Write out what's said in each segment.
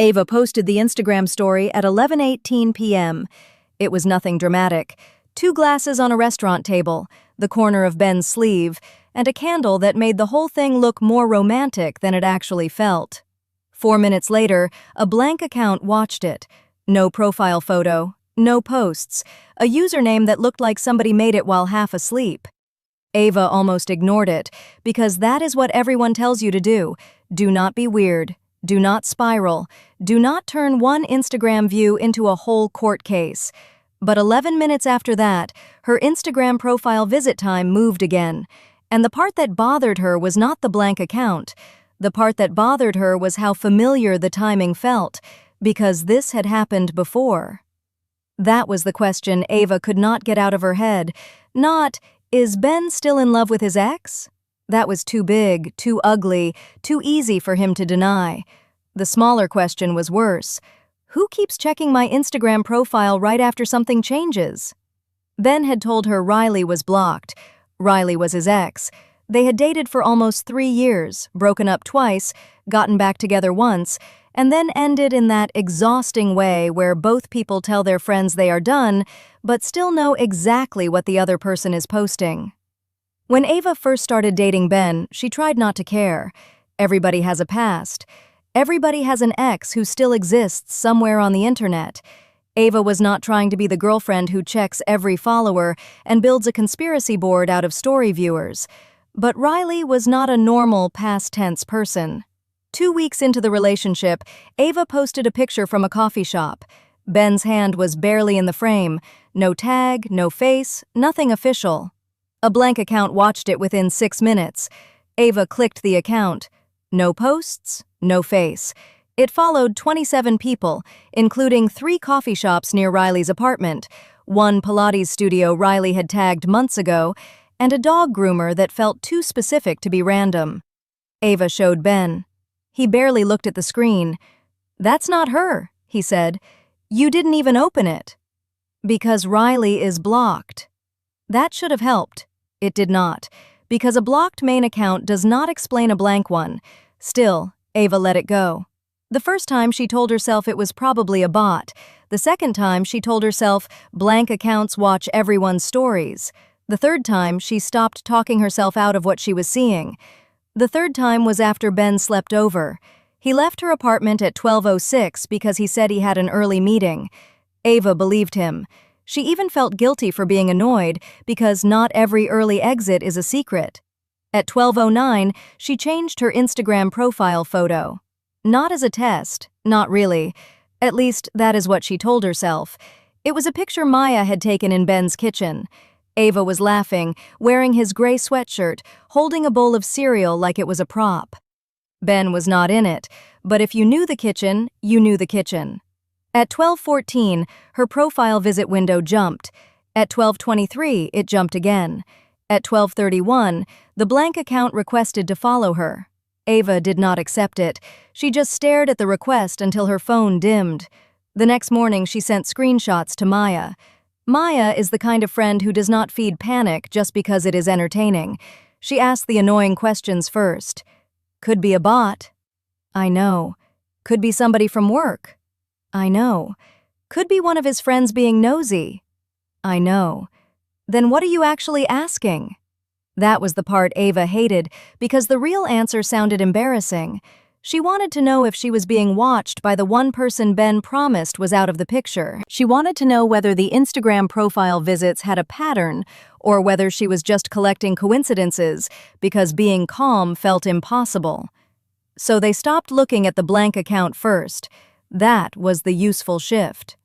Ava posted the Instagram story at 11:18 p.m. It was nothing dramatic. 2 glasses on a restaurant table, the corner of Ben's sleeve, and a candle that made the whole thing look more romantic than it actually felt. 4 minutes later, a blank account watched it. No profile photo, no posts, a username that looked like somebody made it while half asleep. Ava almost ignored it, because that is what everyone tells you to do. Do not be weird. Do not spiral. Do not turn one Instagram view into a whole court case. But 11 minutes after that, her Instagram profile visit time moved again. And the part that bothered her was not the blank account. The part that bothered her was how familiar the timing felt, because this had happened before. That was the question Ava could not get out of her head. Not, is Ben still in love with his ex? That was too big, too ugly, too easy for him to deny. The smaller question was worse. Who keeps checking my Instagram profile right after something changes? Ben had told her Riley was blocked. Riley was his ex. They had dated for almost 3 years, broken up twice, gotten back together once, and then ended in that exhausting way where both people tell their friends they are done, but still know exactly what the other person is posting. When Ava first started dating Ben, she tried not to care. Everybody has a past. Everybody has an ex who still exists somewhere on the internet. Ava was not trying to be the girlfriend who checks every follower and builds a conspiracy board out of story viewers. But Riley was not a normal past tense person. 2 weeks into the relationship, Ava posted a picture from a coffee shop. Ben's hand was barely in the frame. No tag, no face, nothing official. A blank account watched it within 6 minutes. Ava clicked the account. No posts, no face. It followed 27 people, including 3 coffee shops near Riley's apartment, 1 Pilates studio Riley had tagged months ago, and a dog groomer that felt too specific to be random. Ava showed Ben. He barely looked at the screen. "That's not her," he said. "You didn't even open it." "Because Riley is blocked." That should have helped. It did not, because a blocked main account does not explain a blank one. Still, Ava let it go. The first time she told herself it was probably a bot. The second time she told herself blank accounts watch everyone's stories. The third time she stopped talking herself out of what she was seeing. The third time was after Ben slept over. He left her apartment at 12:06 because he said he had an early meeting. Ava believed him. She even felt guilty for being annoyed because not every early exit is a secret. At 12:09, she changed her Instagram profile photo. Not as a test, not really. At least, that is what she told herself. It was a picture Maya had taken in Ben's kitchen. Ava was laughing, wearing his gray sweatshirt, holding a bowl of cereal like it was a prop. Ben was not in it, but if you knew the kitchen, you knew the kitchen. At 12:14, her profile visit window jumped. At 12:23, it jumped again. At 12:31, the blank account requested to follow her. Ava did not accept it. She just stared at the request until her phone dimmed. The next morning, she sent screenshots to Maya. Maya is the kind of friend who does not feed panic just because it is entertaining. She asked the annoying questions first. Could be a bot. I know. Could be somebody from work. I know. Could be one of his friends being nosy. I know. Then what are you actually asking? That was the part Ava hated because the real answer sounded embarrassing. She wanted to know if she was being watched by the one person Ben promised was out of the picture. She wanted to know whether the Instagram profile visits had a pattern or whether she was just collecting coincidences because being calm felt impossible. So they stopped looking at the blank account first. That was the useful shift.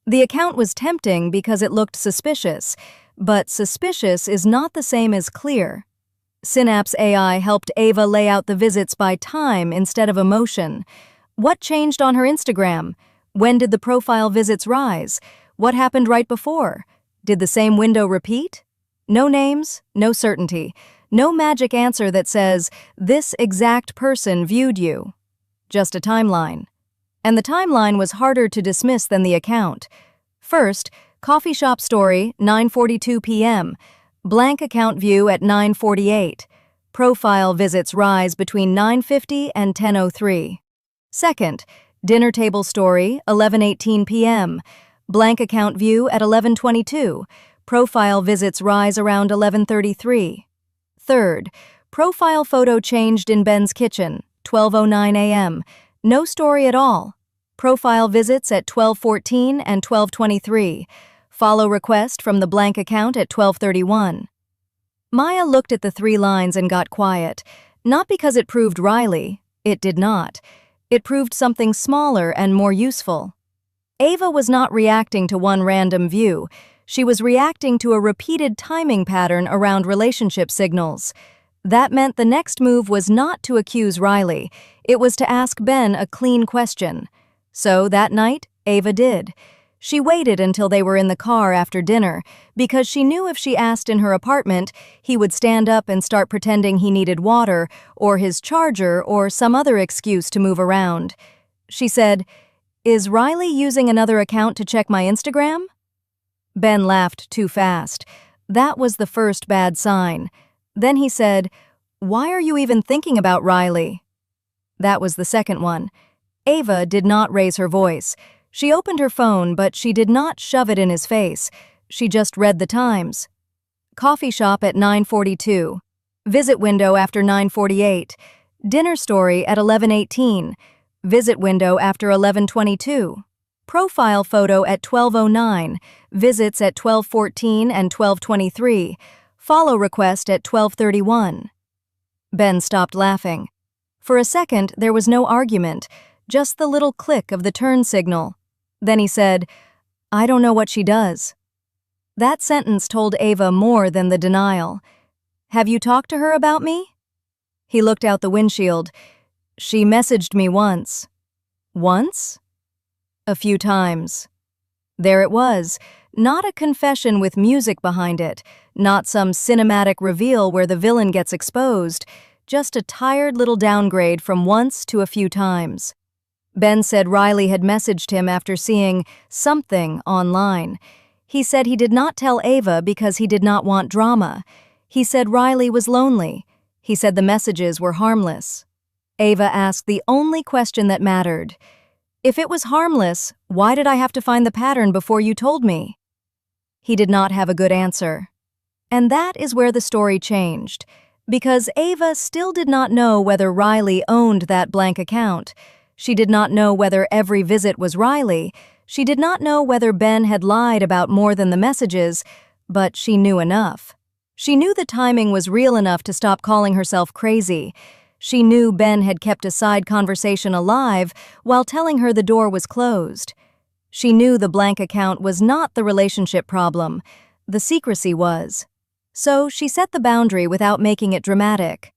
The account was tempting because it looked suspicious, but suspicious is not the same as clear. Synapse AI helped Ava lay out the visits by time instead of emotion. What changed on her Instagram? When did the profile visits rise? What happened right before? Did the same window repeat? No names, no certainty. No magic answer that says, this exact person viewed you. Just a timeline. And the timeline was harder to dismiss than the account. First, coffee shop story, 9:42 p.m. Blank account view at 9:48. Profile visits rise between 9:50 and 10:03. Second, Dinner table story, 11:18 p.m. Blank account view at 11:22. Profile visits rise around 11:33. Third, profile photo changed in Ben's kitchen, 12:09 a.m. No story at all. Profile visits at 12:14 and 12:23. Follow request from the blank account at 12:31. Maya looked at the 3 lines and got quiet, not because it proved Riley. It did not. It proved something smaller and more useful. Ava was not reacting to one random view. She was reacting to a repeated timing pattern around relationship signals. That meant the next move was not to accuse Riley. It was to ask Ben a clean question. So that night, Ava did. She waited until they were in the car after dinner, because she knew if she asked in her apartment, he would stand up and start pretending he needed water, or his charger, or some other excuse to move around. She said, "Is Riley using another account to check my Instagram?" Ben laughed too fast. That was the first bad sign. Then he said, "Why are you even thinking about Riley?" That was the second one. Ava did not raise her voice. She opened her phone, but she did not shove it in his face. She just read the times. Coffee shop at 9:42. Visit window after 9:48. Dinner story at 11:18. Visit window after 11:22. Profile photo at 12:09. Visits at 12:14 and 12:23. Follow request at 12:31. Ben stopped laughing. For a second, there was no argument, just the little click of the turn signal. Then he said, "I don't know what she does." That sentence told Ava more than the denial. "Have you talked to her about me?" He looked out the windshield. "She messaged me once." "Once?" "A few times." There it was, not a confession with music behind it, not some cinematic reveal where the villain gets exposed, just a tired little downgrade from once to a few times. Ben said Riley had messaged him after seeing something online. He said he did not tell Ava because he did not want drama. He said Riley was lonely. He said the messages were harmless. Ava asked the only question that mattered. "If it was harmless, why did I have to find the pattern before you told me?" He did not have a good answer. And that is where the story changed, because Ava still did not know whether Riley owned that blank account. She did not know whether every visit was Riley. She did not know whether Ben had lied about more than the messages, but she knew enough. She knew the timing was real enough to stop calling herself crazy. She knew Ben had kept a side conversation alive while telling her the door was closed. She knew the blank account was not the relationship problem. The secrecy was. So she set the boundary without making it dramatic.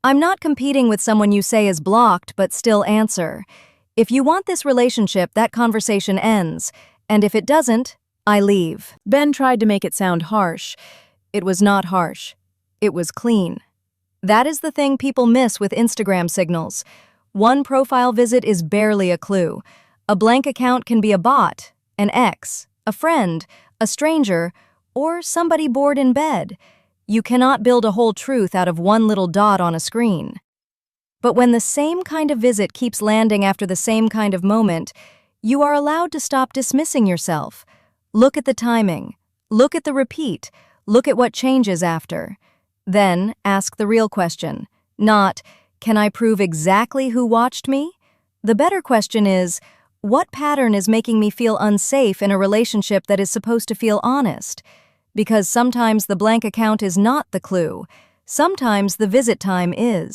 "I'm not competing with someone you say is blocked but still answer. If you want this relationship, that conversation ends, and if it doesn't, I leave." Ben tried to make it sound harsh. It was not harsh. It was clean. That is the thing people miss with Instagram signals. One profile visit is barely a clue. A blank account can be a bot, an ex, a friend, a stranger, or somebody bored in bed. You cannot build a whole truth out of one little dot on a screen. But when the same kind of visit keeps landing after the same kind of moment, you are allowed to stop dismissing yourself. Look at the timing. Look at the repeat. Look at what changes after. Then ask the real question. Not, "Can I prove exactly who watched me?" The better question is, what pattern is making me feel unsafe in a relationship that is supposed to feel honest? Because sometimes the blank account is not the clue. Sometimes the visit time is.